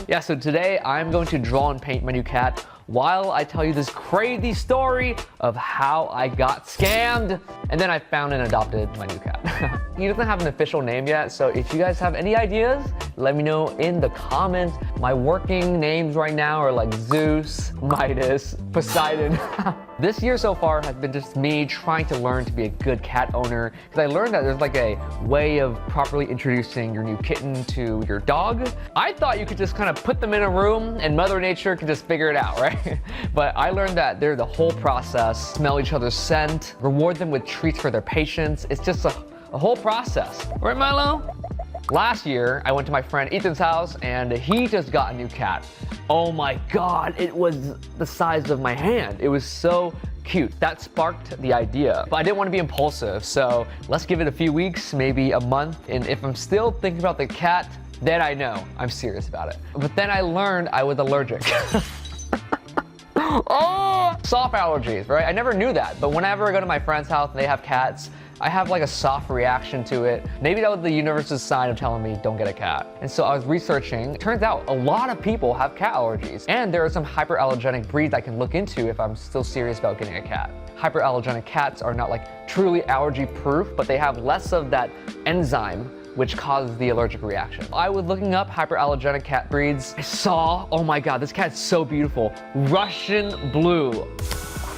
Yeah, so today I'm going to draw and paint my new cat while I tell you this crazy story of how I got scammed and then I found and adopted my new cat. He doesn't have an official name yet, so if you guys have any ideas, let me know in the comments. My working names right now are like Zeus, Midas, Poseidon. This year so far has been just me trying to learn to be a good cat owner, because I learned that there's like a way of properly introducing your new kitten to your dog. I thought you could just kind of put them in a room and Mother Nature could just figure it out, right? But I learned that they're the whole process, smell each other's scent, reward them with treats for their patience. It's just a whole process. Right, Milo? Last year, I went to my friend Ethan's house and he just got a new cat. Oh my God, it was the size of my hand. It was so cute. That sparked the idea. But I didn't want to be impulsive, so let's give it a few weeks, maybe a month. And if I'm still thinking about the cat, then I know I'm serious about it. But then I learned I was allergic. Oh, soft allergies, right? I never knew that, but whenever I go to my friend's house and they have cats, I have like a soft reaction to it. Maybe that was the universe's sign of telling me don't get a cat. And so I was researching. Turns out a lot of people have cat allergies, and there are some hyperallergenic breeds I can look into if I'm still serious about getting a cat. Hyperallergenic cats are not like truly allergy proof, but they have less of that enzyme which causes the allergic reaction. I was looking up hyperallergenic cat breeds. I saw, oh my God, this cat's so beautiful. Russian blue.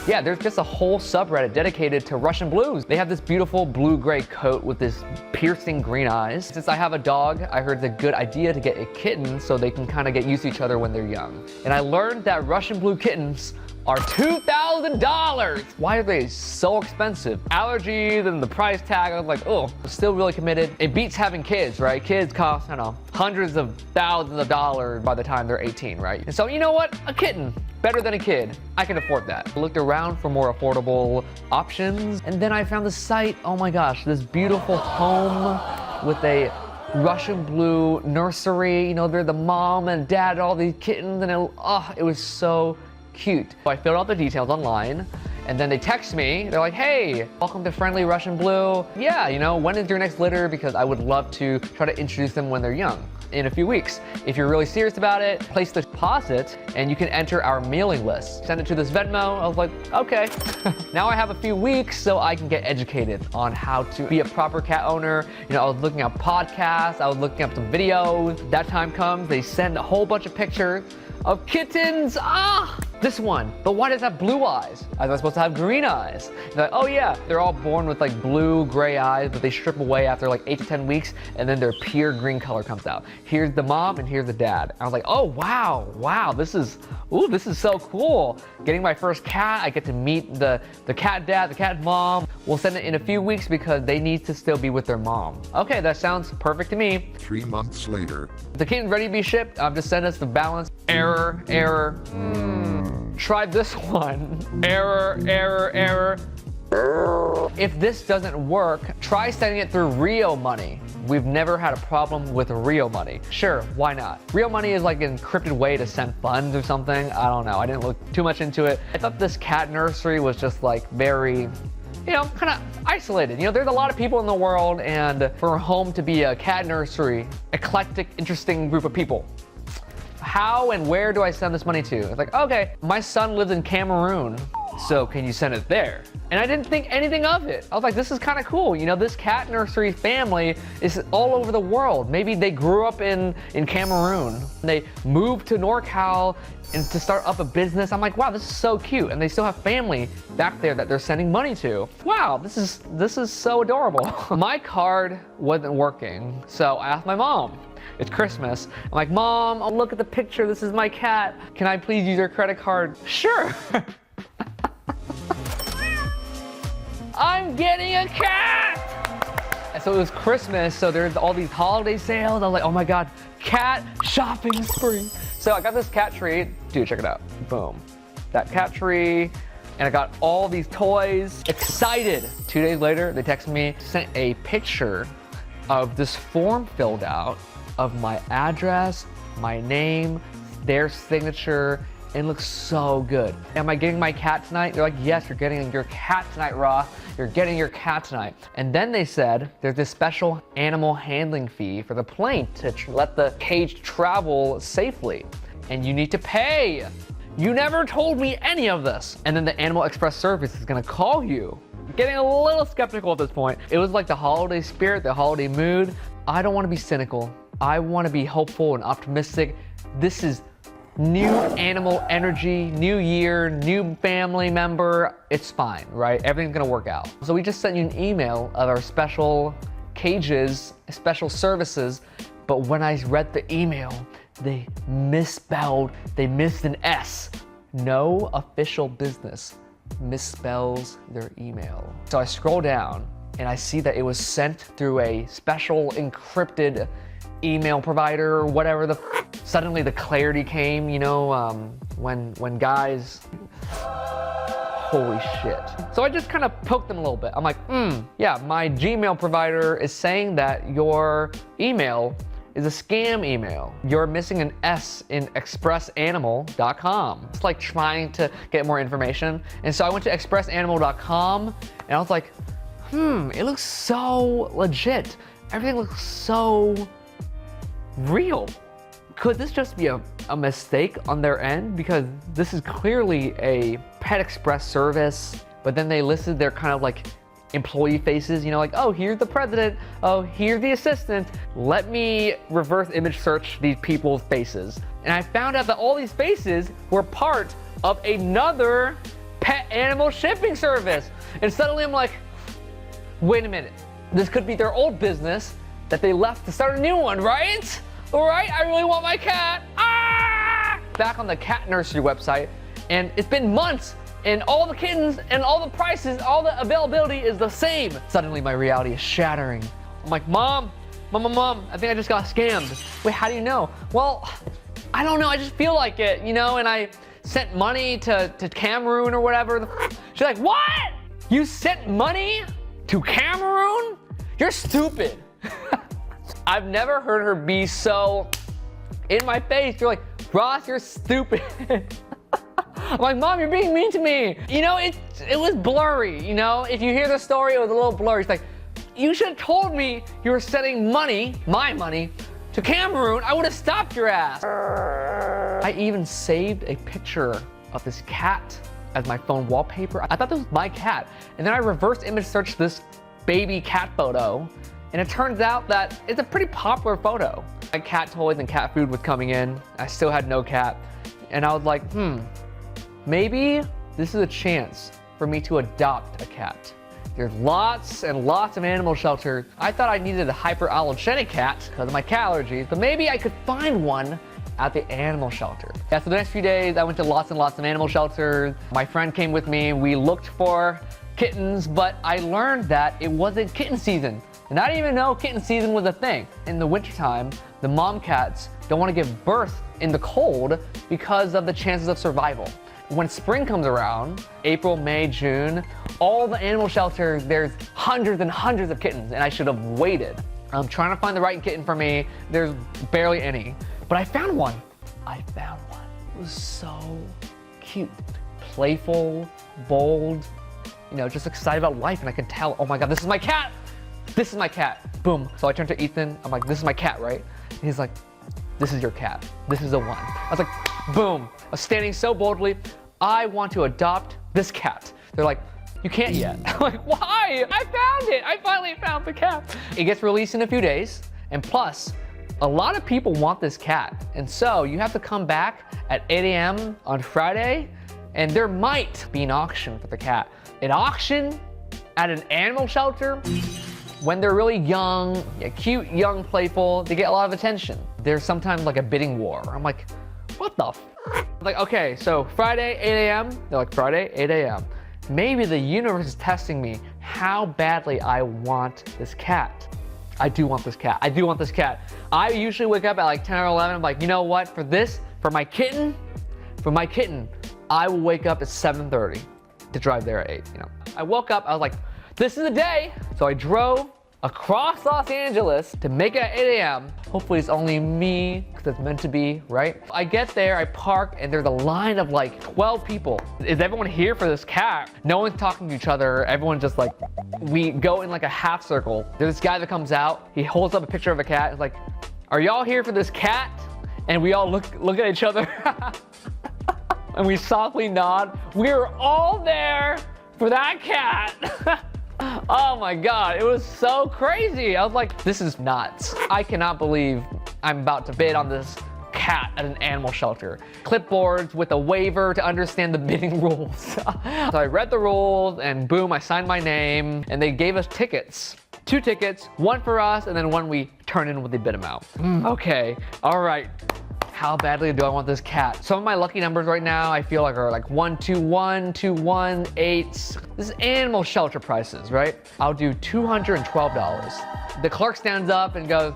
Yeah, there's just a whole subreddit dedicated to Russian blues. They have this beautiful blue-gray coat with this piercing green eyes. Since I have a dog, I heard it's a good idea to get a kitten so they can kind of get used to each other when they're young. And I learned that Russian blue kittens are $2,000. Why are they so expensive? Allergies and the price tag, I was like, oh, I'm still really committed. It beats having kids, right? Kids cost, I don't know, hundreds of thousands of dollars by the time they're 18, right? And so, you know what? A kitten, better than a kid. I can afford that. I looked around for more affordable options, and then I found this site, oh my gosh, this beautiful home with a Russian blue nursery. You know, they're the mom and dad, all these kittens, and it was so cute. So I filled out the details online, and then they text me. They're like, hey, welcome to Friendly Russian Blue. Yeah, you know, when is your next litter? Because I would love to try to introduce them when they're young in a few weeks. If you're really serious about it, place the deposit and you can enter our mailing list. Send it to this Venmo. I was like, okay. Now I have a few weeks so I can get educated on how to be a proper cat owner. You know, I was looking up podcasts, I was looking up some videos. That time comes, they send a whole bunch of pictures of kittens. This one, but why does it have blue eyes? I was supposed to have green eyes. They're like, oh yeah, they're all born with like blue, gray eyes, but they strip away after like 8 to 10 weeks, and then their pure green color comes out. Here's the mom and here's the dad. I was like, oh wow, this is so cool. Getting my first cat, I get to meet the cat dad, the cat mom. We'll send it in a few weeks because they need to still be with their mom. Okay, that sounds perfect to me. 3 months later. The kitten's ready to be shipped. Just send us the balance. Error. Try this one. Error. If this doesn't work, try sending it through Rio Money. We've never had a problem with Rio Money. Sure, why not? Rio Money is like an encrypted way to send funds or something. I don't know. I didn't look too much into it. I thought this cat nursery was just like very, you know, kind of isolated. You know, there's a lot of people in the world, and for a home to be a cat nursery, eclectic, interesting group of people. How and where do I send this money to? It's like, okay, my son lives in Cameroon, so can you send it there? And I didn't think anything of it. I was like, this is kind of cool. You know, this cat nursery family is all over the world. Maybe they grew up in Cameroon. They moved to NorCal and to start up a business. I'm like, wow, this is so cute. And they still have family back there that they're sending money to. Wow, this is so adorable. My card wasn't working, so I asked my mom. It's Christmas. I'm like, Mom, oh, look at the picture. This is my cat. Can I please use your credit card? Sure. I'm getting a cat! And so it was Christmas, so there's all these holiday sales. I was like, oh my God, cat shopping spree. So I got this cat tree. Dude, check it out. Boom. That cat tree. And I got all these toys. Excited. 2 days later, they texted me, sent a picture of this form filled out of my address, my name, their signature, It looks so good. Am I getting my cat tonight? They're like, yes, you're getting your cat tonight, Ross. You're getting your cat tonight. And then they said there's this special animal handling fee for the plane to let the cage travel safely. And you need to pay. You never told me any of this. And then the Animal Express service is gonna call you. Getting a little skeptical at this point. It was like the holiday spirit, the holiday mood. I don't wanna be cynical. I wanna be hopeful and optimistic. This is new animal energy, new year, new family member. It's fine, right? Everything's gonna work out. So we just sent you an email of our special cages, special services, but when I read the email, they misspelled, they missed an S. No official business misspells their email. So I scroll down and I see that it was sent through a special encrypted email provider or whatever suddenly the clarity came, you know, when guys, holy shit. So I just kind of poked them a little bit. I'm like, yeah, my Gmail provider is saying that your email is a scam email. You're missing an S in expressanimal.com. It's like trying to get more information. And so I went to expressanimal.com and I was like, it looks so legit. Everything looks so real. Could this just be a mistake on their end? Because this is clearly a Pet Express service, but then they listed their kind of like employee faces, you know, like, oh, here's the president, oh, here's the assistant. Let me reverse image search these people's faces. And I found out that all these faces were part of another pet animal shipping service. And suddenly I'm like, wait a minute, this could be their old business that they left to start a new one, right? All right, I really want my cat. Ah! Back on the cat nursery website, and it's been months, and all the kittens and all the prices, all the availability is the same. Suddenly my reality is shattering. I'm like, Mom, I think I just got scammed. Wait, how do you know? Well, I don't know, I just feel like it, you know, and I sent money to Cameroon or whatever. She's like, what? You sent money to Cameroon? You're stupid. I've never heard her be so in my face. You're like, Ross, you're stupid. I'm like, Mom, you're being mean to me. You know, it was blurry, you know? If you hear the story, it was a little blurry. It's like, you should have told me you were sending money, my money, to Cameroon. I would have stopped your ass. I even saved a picture of this cat as my phone wallpaper. I thought this was my cat. And then I reverse image searched this baby cat photo. And it turns out that it's a pretty popular photo. My cat toys and cat food was coming in. I still had no cat. And I was like, maybe this is a chance for me to adopt a cat. There's lots and lots of animal shelters. I thought I needed a hyperallergenic cat because of my cat allergies, but maybe I could find one at the animal shelter. Yeah, so the next few days I went to lots and lots of animal shelters. My friend came with me. We looked for kittens, but I learned that it wasn't kitten season. And I didn't even know kitten season was a thing. In the wintertime, the mom cats don't want to give birth in the cold because of the chances of survival. When spring comes around, April, May, June, all the animal shelters, there's hundreds and hundreds of kittens, and I should have waited. I'm trying to find the right kitten for me. There's barely any, but I found one. It was so cute, playful, bold, you know, just excited about life, and I could tell, oh my God, this is my cat. This is my cat. Boom. So I turned to Ethan. I'm like, this is my cat, right? And he's like, this is your cat. This is the one. I was like, boom. I was standing so boldly. I want to adopt this cat. They're like, you can't yet. I'm like, why? I found it. I finally found the cat. It gets released in a few days. And plus, a lot of people want this cat. And so you have to come back at 8 a.m. on Friday, and there might be an auction for the cat. An auction at an animal shelter? When they're really young, cute, young, playful, they get a lot of attention. There's sometimes like a bidding war. I'm like, what the f? Like, okay, so Friday, 8 a.m. They're like, Friday, 8 a.m. Maybe the universe is testing me how badly I want this cat. I do want this cat. I do want this cat. I usually wake up at like 10 or 11. I'm like, you know what? For my kitten, I will wake up at 7:30 to drive there at 8. You know, I woke up. I was like, this is the day. So I drove across Los Angeles to make it at 8 a.m. Hopefully it's only me, because it's meant to be, right? I get there, I park, and there's a line of like 12 people. Is everyone here for this cat? No one's talking to each other. Everyone's just like, we go in like a half circle. There's this guy that comes out. He holds up a picture of a cat. It's like, are y'all here for this cat? And we all look at each other. And we softly nod. We're all there for that cat. Oh my God, it was so crazy. I was like, this is nuts. I cannot believe I'm about to bid on this cat at an animal shelter. Clipboards with a waiver to understand the bidding rules. So I read the rules and boom, I signed my name and they gave us tickets. 2 tickets, one for us and then one we turn in when they bid them out. Okay, all right. How badly do I want this cat? Some of my lucky numbers right now I feel like are like 1, 2, 1, 2, 1, 8. This is animal shelter prices, right? I'll do $212. The clerk stands up and goes,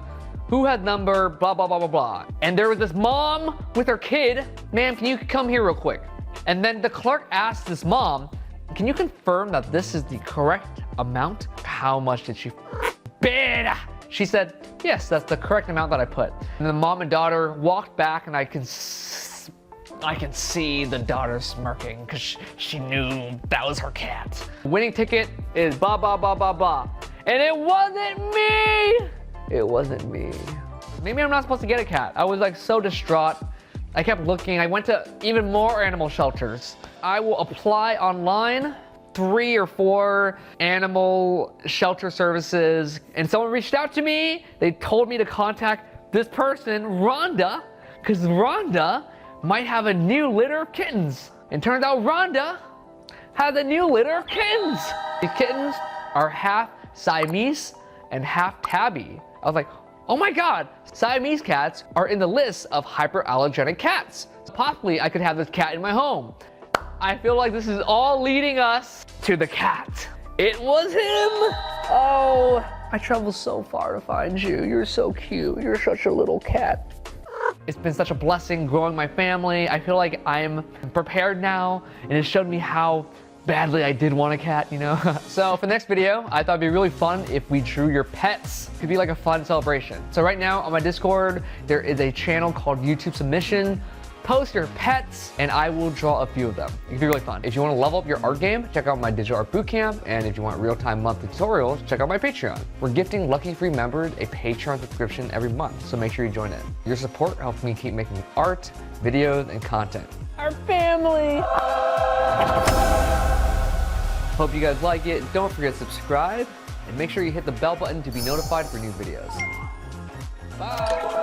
who had number blah, blah, blah, blah, blah. And there was this mom with her kid. Ma'am, can you come here real quick? And then the clerk asked this mom, can you confirm that this is the correct amount? How much did she bid? She said, yes, that's the correct amount that I put. And the mom and daughter walked back and I can see the daughter smirking because she knew that was her cat. Winning ticket is blah, blah, blah, blah, blah. And it wasn't me. It wasn't me. Maybe I'm not supposed to get a cat. I was like so distraught. I kept looking. I went to even more animal shelters. I will apply online. 3 or 4 animal shelter services, and someone reached out to me. They told me to contact this person, Rhonda, because Rhonda might have a new litter of kittens. And turns out Rhonda has a new litter of kittens. The kittens are half Siamese and half tabby. I was like, oh my God, Siamese cats are in the list of hyperallergenic cats. Possibly I could have this cat in my home. I feel like this is all leading us to the cat. It was him. Oh, I traveled so far to find you. You're so cute. You're such a little cat. It's been such a blessing growing my family. I feel like I'm prepared now, and it showed me how badly I did want a cat, you know? So for the next video, I thought it'd be really fun if we drew your pets. It could be like a fun celebration. So right now on my Discord, there is a channel called YouTube Submission. Post your pets, and I will draw a few of them. It can be really fun. If you want to level up your art game, check out my digital art bootcamp, and if you want real-time monthly tutorials, check out my Patreon. We're gifting lucky free members a Patreon subscription every month, so make sure you join in. Your support helps me keep making art, videos, and content. Our family! Hope you guys like it. Don't forget to subscribe, and make sure you hit the bell button to be notified for new videos. Bye!